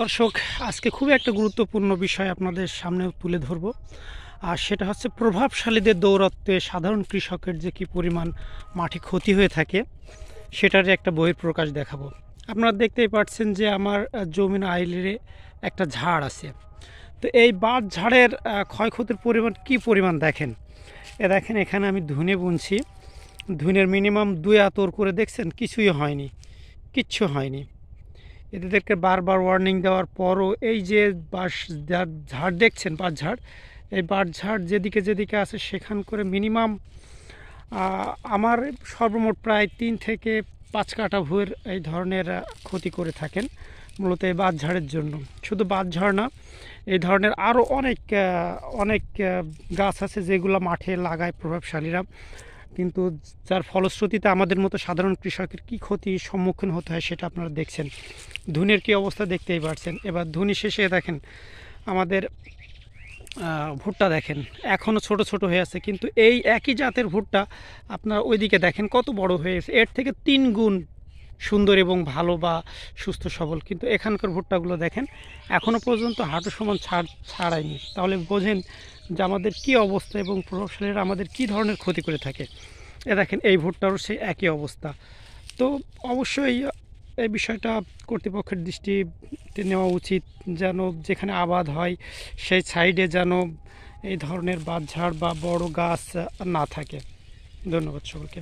দর্শক, আজকে খুবই একটা গুরুত্বপূর্ণ বিষয় আপনাদের সামনে তুলে ধরব। আর সেটা হচ্ছে প্রভাবশালীদের দৌরত্বে সাধারণ কৃষকের যে কী পরিমাণ মাঠে ক্ষতি হয়ে থাকে সেটারই একটা বহিঃপ্রকাশ দেখাবো। আপনারা দেখতেই পাচ্ছেন যে আমার জমির আইলে একটা ঝাড় আছে। তো এই বাঁশ ঝাড়ের ক্ষয়ক্ষতির পরিমাণ কী পরিমাণ দেখেন। দেখেন এখানে আমি ধুনে বুনছি, ধুনের মিনিমাম 2 আতর করে দেখছেন, কিছুই হয়নি, কিচ্ছু হয়নি। এদেরকে বারবার ওয়ার্নিং দেওয়ার পরও এই যে বাঁশ ঝাড় দেখছেন, বাঁশ ঝাড়, এই বাঁশ ঝাড় যেদিকে যেদিকে আছে সেখান করে মিনিমাম আমার সর্বমোট প্রায় 3 থেকে 5 কাঠা ভুঁইয়ের এই ধরনের ক্ষতি করে থাকেন মূলত এই বাঁশ ঝাড়ের জন্য। শুধু বাঁশ ঝাড় না, এই ধরনের আরও অনেক গাছ আছে যেগুলো মাঠে লাগায় প্রভাবশালীরা, কিন্তু যার ফলশ্রুতিতে আমাদের মতো সাধারণ কৃষকের কী ক্ষতির সম্মুখীন হতে হয় সেটা আপনারা দেখছেন। ধুনের কী অবস্থা দেখতেই পারছেন। এবার ধুনি শেষে দেখেন আমাদের ভুট্টা দেখেন এখনও ছোট ছোট হয়ে আছে, কিন্তু এই একই জাতের ভুট্টা আপনার ওইদিকে দেখেন কত বড় হয়েছে, এর থেকে 3 গুণ সুন্দর এবং ভালো বা সুস্থ সবল। কিন্তু এখানকার ভুট্টাগুলো দেখেন এখনও পর্যন্ত হাঁটু সমান ছাড়ায়নি। তাহলে বোঝেন যে আমাদের কী অবস্থা এবং প্রভাবশালীরা আমাদের কী ধরনের ক্ষতি করে থাকে। দেখেন এই ভুট্টারও সেই একই অবস্থা। তো অবশ্যই এই বিষয়টা কর্তৃপক্ষের দৃষ্টিতে নেওয়া উচিত, যেন যেখানে আবাদ হয় সেই সাইডে যেন এই ধরনের বাঁশঝাড় বা বড় গাছ না থাকে। ধন্যবাদ সকলকে।